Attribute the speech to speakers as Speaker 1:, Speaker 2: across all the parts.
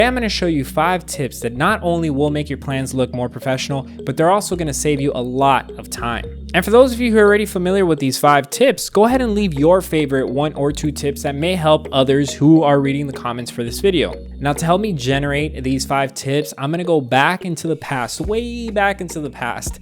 Speaker 1: Today I'm going to show you 5 tips that not only will make your plans look more professional, but they're also going to save you a lot of time. And for those of you who are already familiar with these 5 tips, go ahead and leave your favorite 1 or 2 tips that may help others who are reading the comments for this video. Now, to help me generate these 5 tips, I'm going to go back into the past, way back into the past,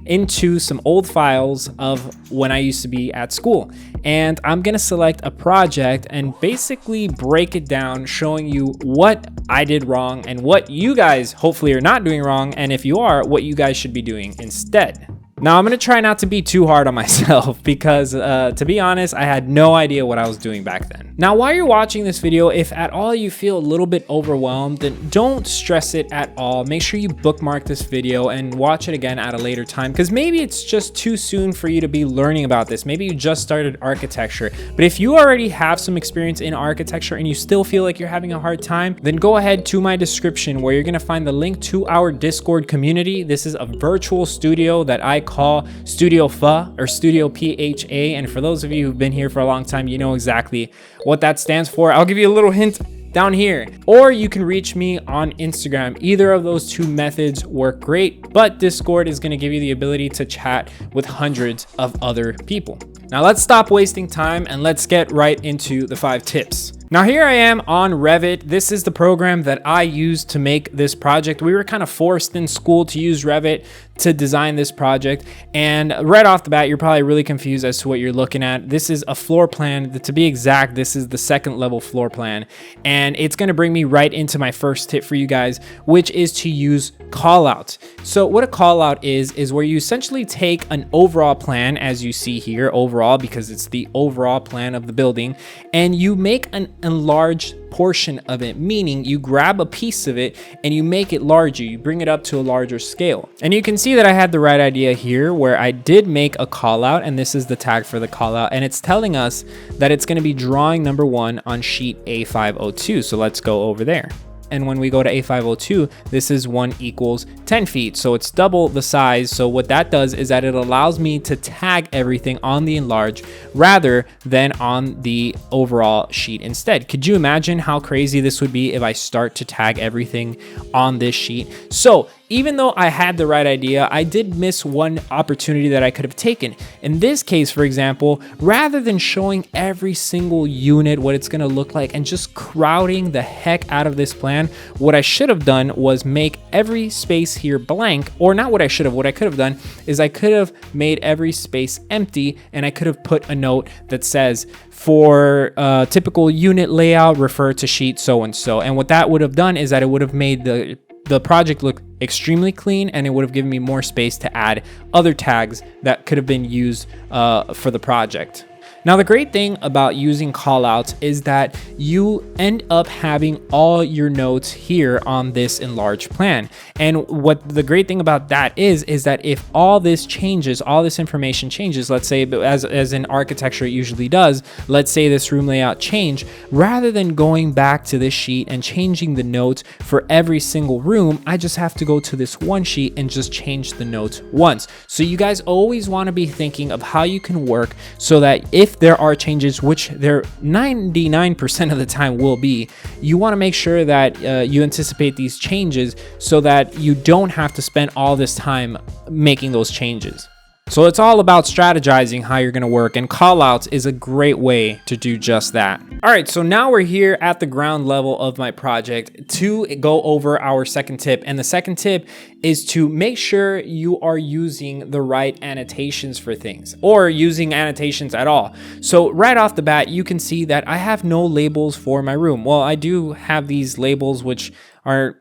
Speaker 1: into some old files of when I used to be at school. And I'm gonna select a project and basically break it down, showing you what I did wrong and what you guys hopefully are not doing wrong, and if you are, what you guys should be doing instead. Now, I'm gonna try not to be too hard on myself because to be honest, I had no idea what I was doing back then. Now, while you're watching this video, if at all you feel a little bit overwhelmed, then don't stress it at all. Make sure you bookmark this video and watch it again at a later time, because maybe it's just too soon for you to be learning about this. Maybe you just started architecture, but if you already have some experience in architecture and you still feel like you're having a hard time, then go ahead to my description where you're gonna find the link to our Discord community. This is a virtual studio that I call Studio PHA or Studio PHA, and for those of you who've been here for a long time, you know exactly what that stands for. I'll give you a little hint down here, or you can reach me on Instagram. Either of those 2 methods work great, but Discord is going to give you the ability to chat with hundreds of other people. Now let's stop wasting time and let's get right into the 5 tips. Now here I am on Revit. This is the program that I used to make this project. We were kind of forced in school to use Revit to design this project. And right off the bat, you're probably really confused as to what you're looking at. This is a floor plan. To be exact, this is the 2nd level floor plan. And it's gonna bring me right into my first tip for you guys, which is to use callouts. So what a callout is where you essentially take an overall plan, as you see here, overall, because it's the overall plan of the building, and you make an enlarged portion of it, meaning you grab a piece of it and you make it larger, you bring it up to a larger scale. And you can see that I had the right idea here where I did make a call out, and this is the tag for the call out, and it's telling us that it's going to be drawing number 1 on sheet A502. So let's go over there. And when we go to A502, this is 1 equals 10 feet. So it's double the size. So what that does is that it allows me to tag everything on the enlarge rather than on the overall sheet instead. Could you imagine how crazy this would be if I start to tag everything on this sheet? So even though I had the right idea, I did miss one opportunity that I could have taken. In this case, for example, rather than showing every single unit what it's gonna look like and just crowding the heck out of this plan, what I should have done was make every space here blank, or not what I should have, what I could have done is I could have made every space empty, and I could have put a note that says, for typical unit layout, refer to sheet so-and-so. And what that would have done is that it would have made the project look extremely clean, and it would have given me more space to add other tags that could have been used for the project. Now, the great thing about using callouts is that you end up having all your notes here on this enlarged plan. And what the great thing about that is that if all this changes, all this information changes, let's say as in architecture it usually does, let's say this room layout change, rather than going back to this sheet and changing the notes for every single room, I just have to go to this one sheet and just change the notes once. So you guys always want to be thinking of how you can work so that if there are changes, which there 99% of the time will be, you want to make sure that you anticipate these changes so that you don't have to spend all this time making those changes. So it's all about strategizing how you're going to work, and callouts is a great way to do just that. All right, so now we're here at the ground level of my project to go over our 2nd tip. And the 2nd tip is to make sure you are using the right annotations for things, or using annotations at all. So right off the bat, you can see that I have no labels for my room. Well, I do have these labels, which are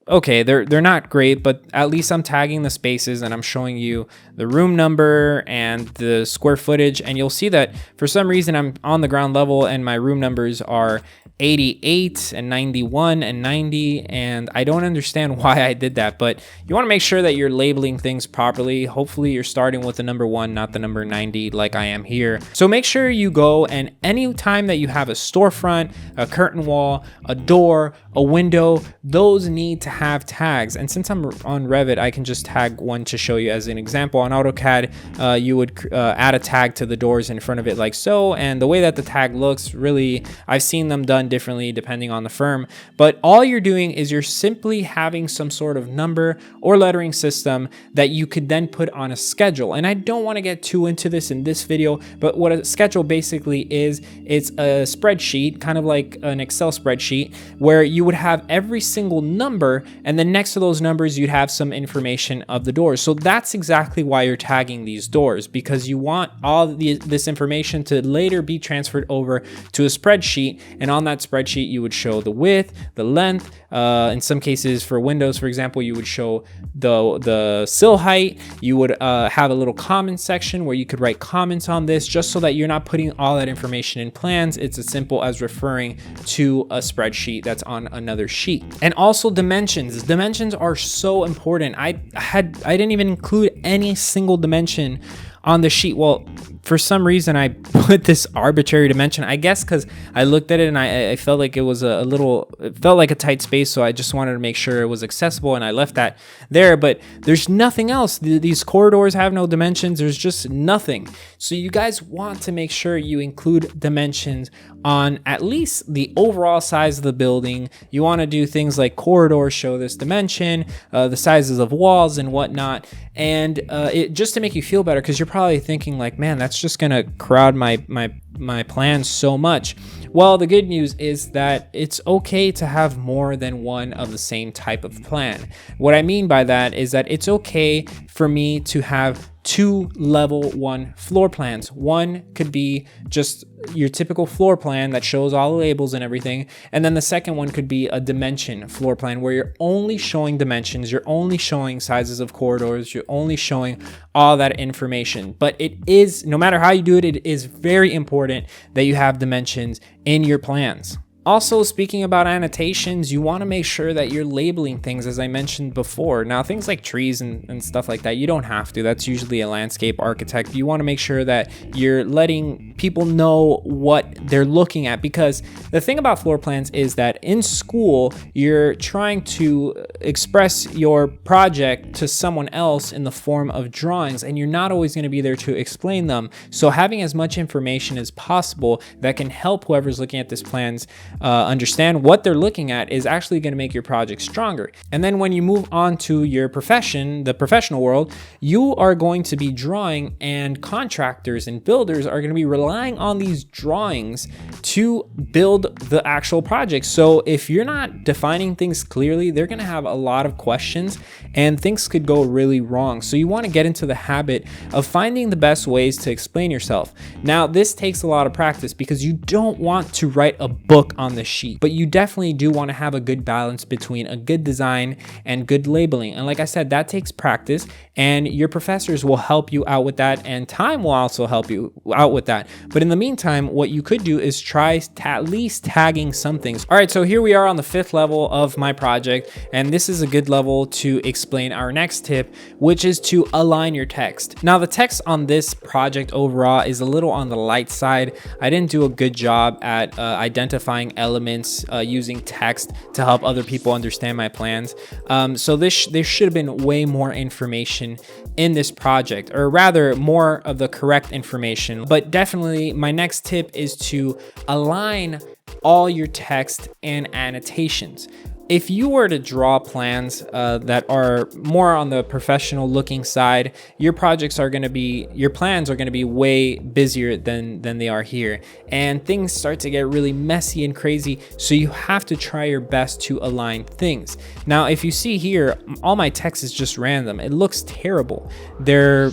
Speaker 1: okay, they're not great, but at least I'm tagging the spaces and I'm showing you the room number and the square footage. And you'll see that for some reason I'm on the ground level and my room numbers are 88 and 91 and 90, and I don't understand why I did that, but you want to make sure that you're labeling things properly. Hopefully you're starting with the number 1, not the number 90 like I am here. So make sure you go, and any time that you have a storefront, a curtain wall, a door, a window, those need to have tags. And since I'm on Revit, I can just tag one to show you as an example. On AutoCAD, you would add a tag to the doors in front of it like so. And the way that the tag looks, really, I've seen them done differently depending on the firm. But all you're doing is you're simply having some sort of number or lettering system that you could then put on a schedule. And I don't want to get too into this in this video, but what a schedule basically is, it's a spreadsheet, kind of like an Excel spreadsheet, where you would have every single number, and then next to those numbers you'd have some information of the doors. So that's exactly why you're tagging these doors, because you want all this information to later be transferred over to a spreadsheet, and on that spreadsheet you would show the width, the length, in some cases for windows, for example, you would show the sill height. You would have a little comment section where you could write comments on this, just so that you're not putting all that information in plans. It's as simple as referring to a spreadsheet that's on another sheet. And also dimensions. Dimensions are so important. I didn't even include any single dimension on the sheet. Well, for some reason I put this arbitrary dimension, I guess because I looked at it and I felt like it was it felt like a tight space, so I just wanted to make sure it was accessible, and I left that there. But there's nothing else. These corridors have no dimensions. There's just nothing. So you guys want to make sure you include dimensions on at least the overall size of the building. You want to do things like corridors show this dimension, the sizes of walls and whatnot, and it just to make you feel better, because you're probably thinking like, man, that's just gonna crowd my plans so much. Well, the good news is that it's okay to have more than one of the same type of plan. What I mean by that is that it's okay for me to have 2 level 1 floor plans. One could be just your typical floor plan that shows all the labels and everything, and then the second one could be a dimension floor plan where you're only showing dimensions, you're only showing sizes of corridors, you're only showing all that information. But it is, no matter how you do it, it is very important that you have dimensions in your plans. Also, speaking about annotations, you want to make sure that you're labeling things, as I mentioned before. Now, things like trees and stuff like that, you don't have to. That's usually a landscape architect. You want to make sure that you're letting people know what they're looking at, because the thing about floor plans is that in school, you're trying to express your project to someone else in the form of drawings, and you're not always going to be there to explain them. So having as much information as possible that can help whoever's looking at this plans understand what they're looking at is actually going to make your project stronger. And then when you move on to your profession, the professional world, you are going to be drawing, and contractors and builders are going to be relying on these drawings to build the actual project. So if you're not defining things clearly, they're going to have a lot of questions and things could go really wrong. So you want to get into the habit of finding the best ways to explain yourself. Now, this takes a lot of practice, because you don't want to write a book on the sheet, but you definitely do want to have a good balance between a good design and good labeling. And like I said, that takes practice, and your professors will help you out with that, and time will also help you out with that. But in the meantime, what you could do is try at least tagging some things. All right, so here we are on the 5th level of my project, and this is a good level to explain our next tip, which is to align your text. Now, the text on this project overall is a little on the light side. I didn't do a good job at identifying elements using text to help other people understand my plans. So there should have been way more information in this project, or rather more of the correct information. But definitely my next tip is to align all your text and annotations. If you were to draw plans that are more on the professional looking side, your plans are going to be way busier than they are here, and things start to get really messy and crazy. So you have to try your best to align things. Now, if you see here, all my text is just random. It looks terrible. They're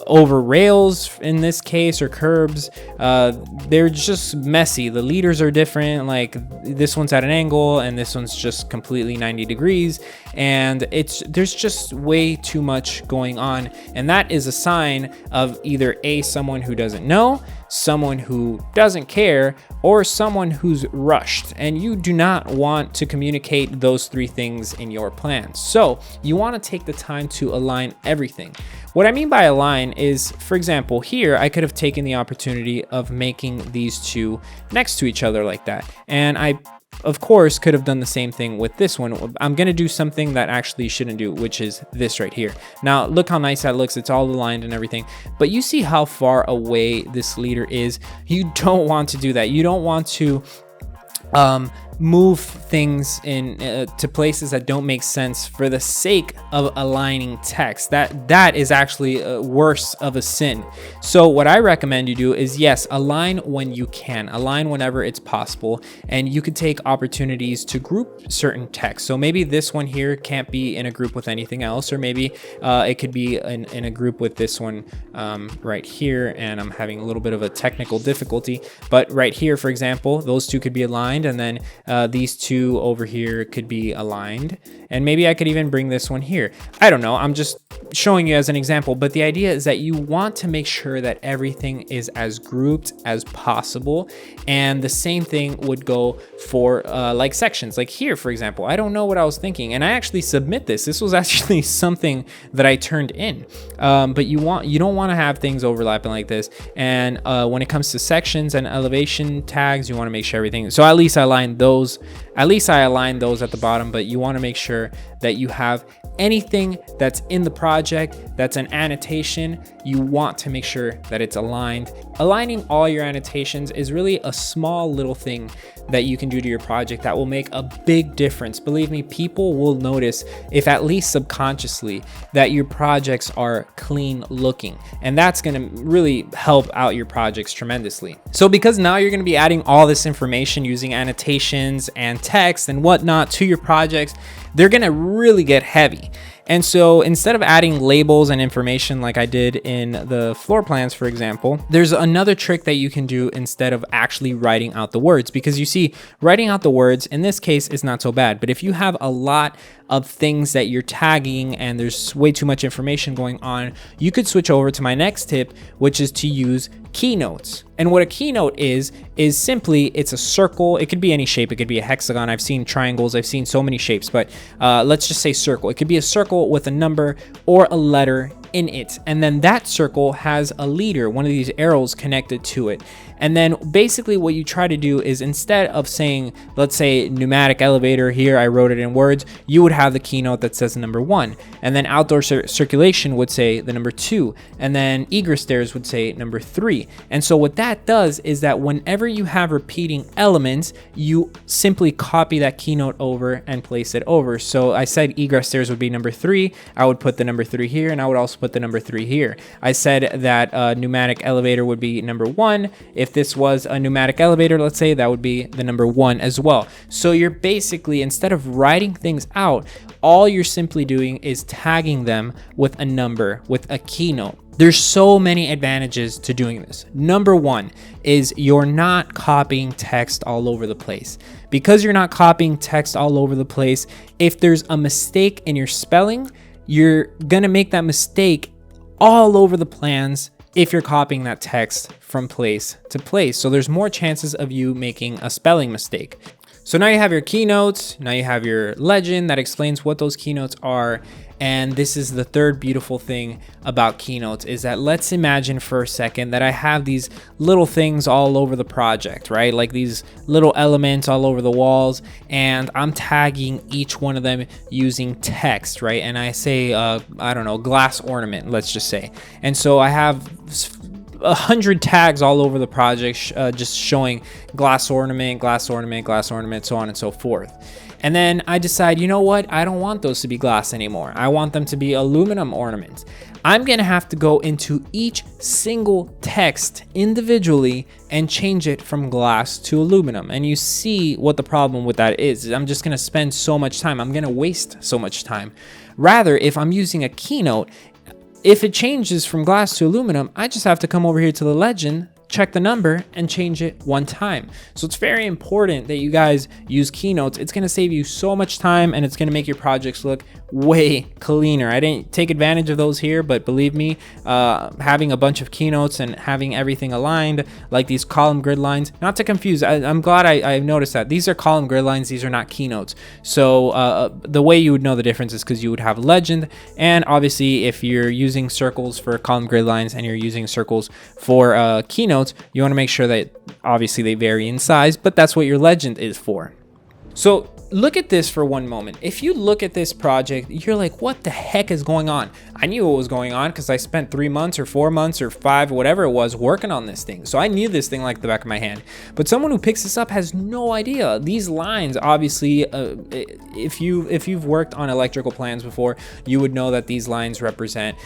Speaker 1: over rails in this case, or curbs. They're just messy. The leaders are different, like this one's at an angle and this one's just completely 90 degrees, and there's just way too much going on, and that is a sign of either someone who doesn't know, someone who doesn't care, or someone who's rushed. And you do not want to communicate those 3 things in your plans. So you want to take the time to align everything. What I mean by align is, for example, here I could have taken the opportunity of making these 2 next to each other like that, and I of course, could have done the same thing with this one. I'm going to do something that actually shouldn't do, which is this right here. Now, look how nice that looks. It's all aligned and everything. But you see how far away this leader is? You don't want to do that. You don't want to move things in to places that don't make sense for the sake of aligning text. That is actually worse of a sin. So what I recommend you do is, yes, align when you can, align whenever it's possible, and you could take opportunities to group certain text. So maybe this one here can't be in a group with anything else, or maybe it could be in a group with this one right here, and I'm having a little bit of a technical difficulty, but right here, for example, those two could be aligned, and then these two over here could be aligned, and maybe I could even bring this one here. I don't know, I'm just showing you as an example, but the idea is that you want to make sure that everything is as grouped as possible, and the same thing would go for like sections. Like here, for example, I don't know what I was thinking, and I actually submit this was actually something that I turned in, but you don't want to have things overlapping like this. And when it comes to sections and elevation tags, you want to make sure everything, so at least I align those at the bottom, but you want to make sure that you have anything that's in the project that's an annotation, you want to make sure that it's aligned. Aligning all your annotations is really a small little thing that you can do to your project that will make a big difference. Believe me, people will notice, if at least subconsciously, that your projects are clean looking, and that's going to really help out your projects tremendously. So because now you're going to be adding all this information using annotations and text and whatnot to your projects, they're going to really get heavy. And so instead of adding labels and information like I did in the floor plans, for example, there's another trick that you can do instead of actually writing out the words, because you see, writing out the words in this case is not so bad. But if you have a lot of things that you're tagging and there's way too much information going on, you could switch over to my next tip, which is to use keynotes. And what a keynote is simply, it's a circle. It could be any shape. It could be a hexagon. I've seen triangles. I've seen so many shapes, but let's just say circle. It could be a circle with a number or a letter in it. And then that circle has a leader, one of these arrows connected to it. And then basically what you try to do is, instead of saying, let's say pneumatic elevator here, I wrote it in words, you would have the keynote that says number 1. And then outdoor circulation would say the number 2. And then egress stairs would say number 3. And so what that does is that whenever you have repeating elements, you simply copy that keynote over and place it over. So I said egress stairs would be number 3. I would put the number 3 here, and I would also put the number 3 here. I said that pneumatic elevator would be number 1. If this was a pneumatic elevator, let's say, that would be the number 1 as well. So you're basically, instead of writing things out, all you're simply doing is tagging them with a number, with a keynote. There's so many advantages to doing this. Number 1 is you're not copying text all over the place. Because you're not copying text all over the place, if there's a mistake in your spelling, you're gonna make that mistake all over the plans if you're copying that text from place to place. So there's more chances of you making a spelling mistake. So now you have your keynotes, now you have your legend that explains what those keynotes are. And this is the third beautiful thing about keynotes, is that let's imagine for a second that I have these little things all over the project, right? Like these little elements all over the walls, and I'm tagging each one of them using text, right? And I say, I don't know, glass ornament, let's just say. And so I have 100 tags all over the project, just showing glass ornament, glass ornament, glass ornament, so on and so forth. And then I decide, you know what? I don't want those to be glass anymore. I want them to be aluminum ornaments. I'm gonna have to go into each single text individually and change it from glass to aluminum. And you see what the problem with that is. I'm just gonna spend so much time. I'm gonna waste so much time. Rather, if I'm using a keynote, if it changes from glass to aluminum, I just have to come over here to the legend, check the number, and change it one time. So it's very important that you guys use keynotes. It's gonna save you so much time, and it's gonna make your projects look way cleaner. I didn't take advantage of those here, but believe me, having a bunch of keynotes and having everything aligned, like these column grid lines, not to confuse, I'm glad I noticed that. These are column grid lines, these are not keynotes. So the way you would know the difference is because you would have legend, and obviously if you're using circles for column grid lines and you're using circles for keynotes, you want to make sure that obviously they vary in size, but that's what your legend is for. So look at this for one moment. If you look at this project, you're like, what the heck is going on? I knew what was going on because I spent 3 months or 4 months or 5, whatever it was, working on this thing. So I knew this thing like the back of my hand. But someone who picks this up has no idea. These lines, obviously, if you've worked on electrical plans before, you would know that these lines represent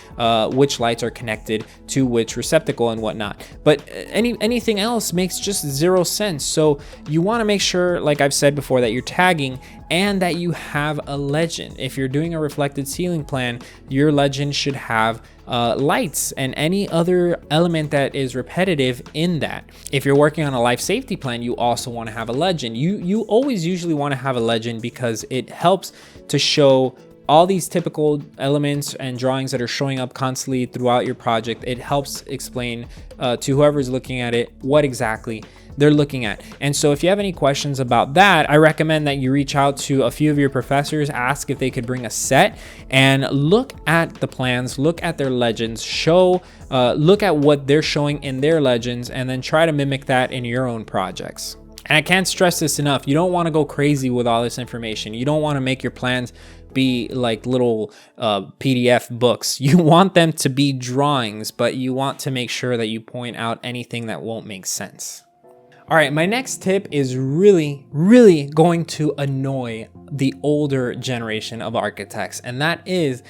Speaker 1: which lights are connected to which receptacle and whatnot. But anything else makes just zero sense. So you want to make sure, like I've said before, that you're tagging and that you have a legend. If you're doing a reflected ceiling plan, your legend should have lights and any other element that is repetitive in that. If you're working on a life safety plan, you also want to have a legend. You always usually want to have a legend because it helps to show all these typical elements and drawings that are showing up constantly throughout your project. It helps explain to whoever's looking at it what exactly they're looking at. And so if you have any questions about that, I recommend that you reach out to a few of your professors, ask if they could bring a set and look at the plans, look at their legends, look at what they're showing in their legends, and then try to mimic that in your own projects. And I can't stress this enough. You don't want to go crazy with all this information. You don't want to make your plans be like little PDF books. You want them to be drawings, but you want to make sure that you point out anything that won't make sense. All right, my next tip is really going to annoy the older generation of architects, and that is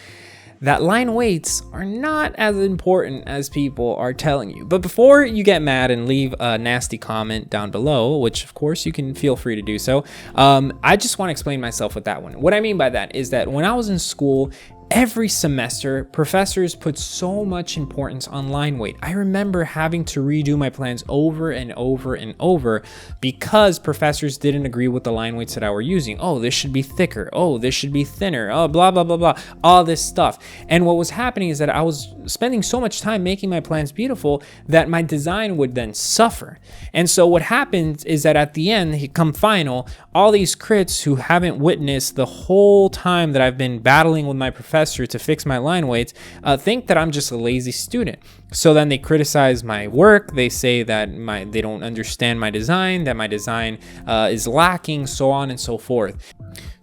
Speaker 1: that line weights are not as important as people are telling you. But before you get mad and leave a nasty comment down below, which of course you can feel free to do so, I just want to explain myself with that one. What I mean by that is that when I was in school, every semester, professors put so much importance on line weight. I remember having to redo my plans over and over and over because professors didn't agree with the line weights that I were using. Oh, this should be thicker. Oh, this should be thinner. Oh, blah, blah, blah, blah. All this stuff. And what was happening is that I was spending so much time making my plans beautiful that my design would then suffer. And so what happens is that at the end, come final, all these crits who haven't witnessed the whole time that I've been battling with my professor to fix my line weights think that I'm just a lazy student. So then they criticize my work. They say that they don't understand my design, that my design is lacking, so on and so forth.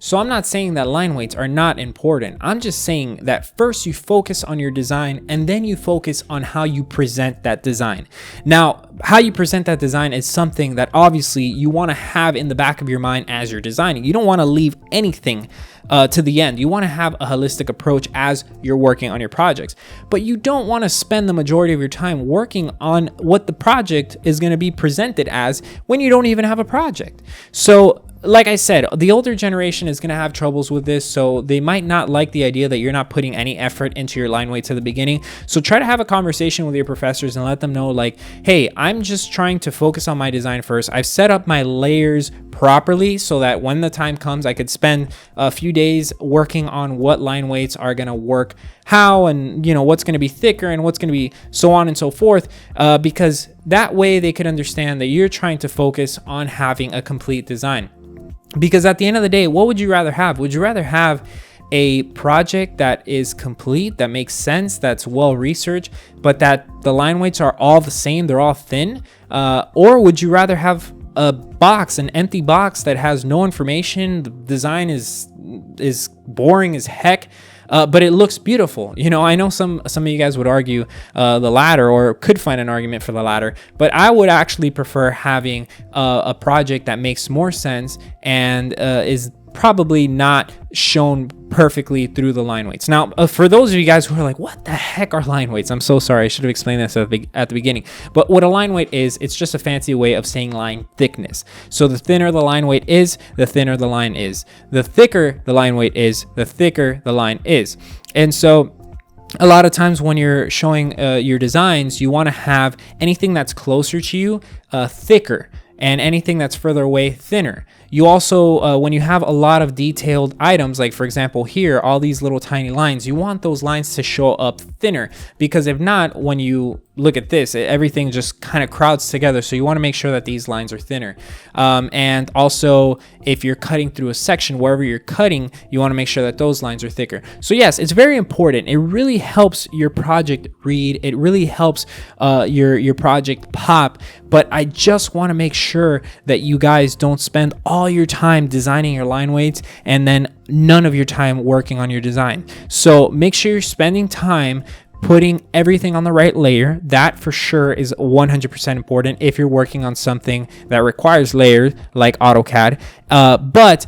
Speaker 1: So I'm not saying that line weights are not important. I'm just saying that first you focus on your design and then you focus on how you present that design. Now, how you present that design is something that obviously you want to have in the back of your mind as you're designing. You don't want to leave anything to the end. You want to have a holistic approach as you're working on your projects, but you don't want to spend the majority of your time working on what the project is going to be presented as when you don't even have a project. So like I said, the older generation is going to have troubles with this, so they might not like the idea that you're not putting any effort into your line weights at the beginning. So try to have a conversation with your professors and let them know, like, hey, I'm just trying to focus on my design first. I've set up my layers properly so that when the time comes, I could spend a few days working on what line weights are going to work how, and what's going to be thicker and what's going to be so on and so forth, because that way they could understand that you're trying to focus on having a complete design. Because at the end of the day, what would you rather have? Would you rather have a project that is complete, that makes sense, that's well researched, but that the line weights are all the same, they're all thin? Or would you rather have a box, an empty box that has no information, the design is boring as heck, but it looks beautiful? I know some of you guys would argue the latter, or could find an argument for the latter, but I would actually prefer having a project that makes more sense and is probably not shown perfectly through the line weights. Now, for those of you guys who are like, what the heck are line weights? I'm so sorry. I should have explained this at the beginning. But what a line weight is, it's just a fancy way of saying line thickness. So the thinner the line weight is, the thinner the line is. The thicker the line weight is, the thicker the line is. And so a lot of times when you're showing your designs, you want to have anything that's closer to you thicker, and anything that's further away thinner. You also, when you have a lot of detailed items, like for example here, all these little tiny lines, you want those lines to show up thinner, because if not, when you look at this, everything just kind of crowds together. So you want to make sure that these lines are thinner. And also, if you're cutting through a section, wherever you're cutting, you want to make sure that those lines are thicker. So yes, it's very important. It really helps your project read. It really helps your project pop. But I just want to make sure that you guys don't spend all all your time designing your line weights and then none of your time working on your design. So make sure you're spending time putting everything on the right layer. That for sure is 100% important if you're working on something that requires layers like AutoCAD. But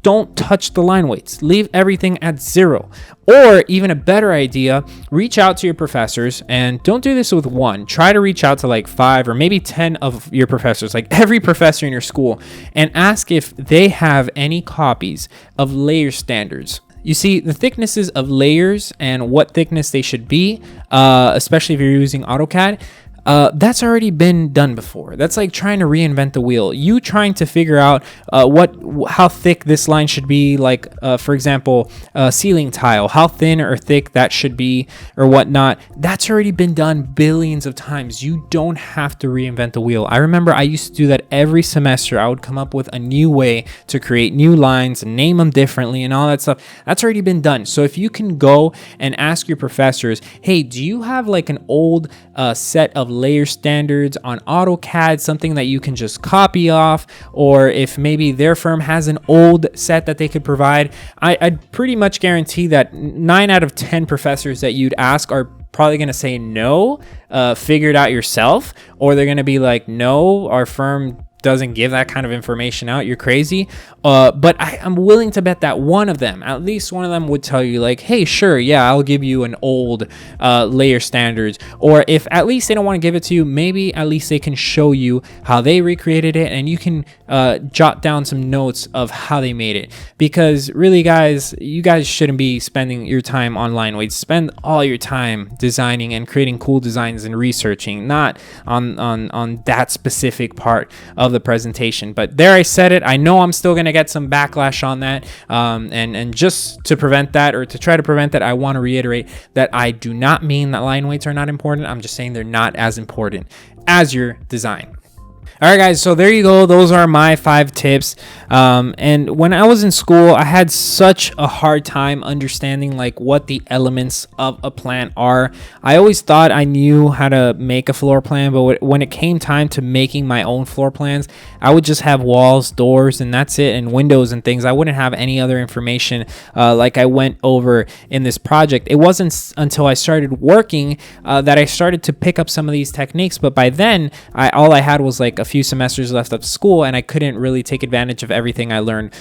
Speaker 1: don't touch the line weights. Leave everything at 0. Or even a better idea, reach out to your professors, and don't do this with one. Try to reach out to like 5 or maybe 10 of your professors, like every professor in your school, and ask if they have any copies of layer standards. You see, the thicknesses of layers and what thickness they should be, especially if you're using AutoCAD, that's already been done before. That's like trying to reinvent the wheel. You trying to figure out how thick this line should be, like for example, ceiling tile, how thin or thick that should be or whatnot. That's already been done billions of times. You don't have to reinvent the wheel. I remember I used to do that every semester. I would come up with a new way to create new lines and name them differently and all that stuff. That's already been done. So if you can go and ask your professors, hey, do you have like an old set of layer standards on AutoCAD, something that you can just copy off, or if maybe their firm has an old set that they could provide, I'd pretty much guarantee that 9 out of 10 professors that you'd ask are probably going to say no, figure it out yourself, or they're going to be like, no, our firm doesn't give that kind of information out, you're crazy. But I'm willing to bet that one of them, at least one of them, would tell you like, hey, sure, yeah, I'll give you an old layer standards. Or if at least they don't want to give it to you, maybe at least they can show you how they recreated it, and you can jot down some notes of how they made it. Because really, guys, you guys shouldn't be spending your time on line weights. Spend all your time designing and creating cool designs and researching, not on that specific part of the presentation. But there, I said it. I know I'm still going to get some backlash on that, and just to prevent that, or to try to prevent that, I want to reiterate that I do not mean that line weights are not important. I'm just saying they're not as important as your design. All right, guys, so there you go. Those are my 5 tips. And when I was in school, I had such a hard time understanding like what the elements of a plan are. I always thought I knew how to make a floor plan, but when it came time to making my own floor plans, I would just have walls, doors, and that's it, and windows and things. I wouldn't have any other information like I went over in this project. It wasn't until I started working that I started to pick up some of these techniques, but by then, all I had was like a few semesters left of school, and I couldn't really take advantage of everything I learned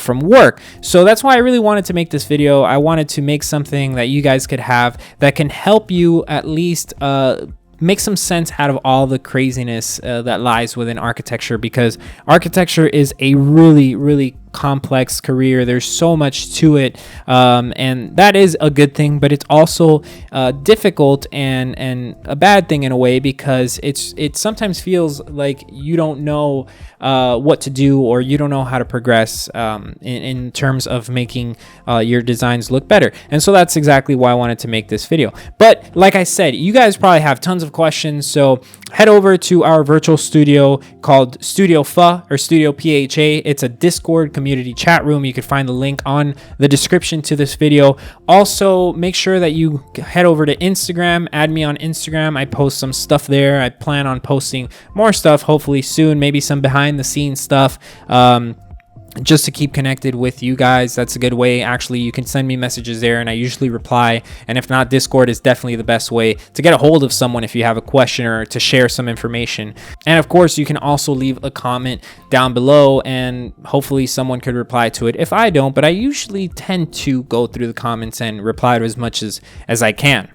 Speaker 1: from work. So that's why I really wanted to make this video. I wanted to make something that you guys could have that can help you at least make some sense out of all the craziness that lies within architecture, because architecture is a really, really complex career. There's so much to it, and that is a good thing, but it's also difficult and a bad thing in a way, because it sometimes feels like you don't know what to do, or you don't know how to progress in terms of making your designs look better. And so that's exactly why I wanted to make this video. But like I said, you guys probably have tons of questions, so head over to our virtual studio called Studio PHA or Studio PHA. It's a Discord community chat room. You can find the link on the description to this video. Also, make sure that you head over to Instagram, add me on Instagram. I post some stuff there. I plan on posting more stuff hopefully soon, maybe some behind the scenes stuff, just to keep connected with you guys. That's a good way. Actually, you can send me messages there and I usually reply. And if not, Discord is definitely the best way to get a hold of someone if you have a question or to share some information. And of course, you can also leave a comment down below and hopefully someone could reply to it. If I don't, but I usually tend to go through the comments and reply to as much as I can.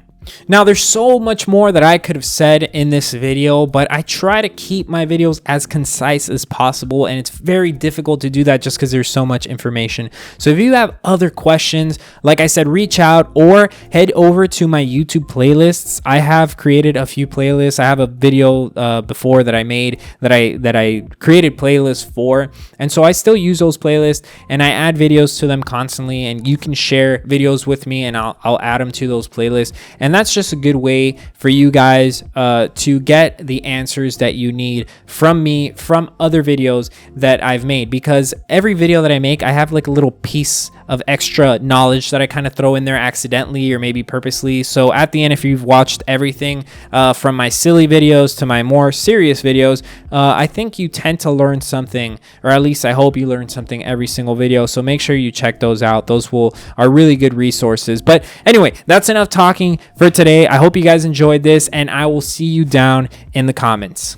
Speaker 1: Now, there's so much more that I could have said in this video, but I try to keep my videos as concise as possible, and it's very difficult to do that just because there's so much information. So if you have other questions, like I said, reach out or head over to my YouTube playlists. I have created a few playlists. I have a video before that I made that I created playlists for, and so I still use those playlists and I add videos to them constantly, and you can share videos with me and I'll add them to those playlists. And that's just a good way for you guys to get the answers that you need from me, from other videos that I've made, because every video that I make, I have like a little piece of extra knowledge that I kind of throw in there accidentally or maybe purposely. So at the end, if you've watched everything from my silly videos to my more serious videos, I think you tend to learn something, or at least I hope you learn something every single video. So make sure you check those out. Those are really good resources. But anyway, that's enough talking for today. I hope you guys enjoyed this, and I will see you down in the comments.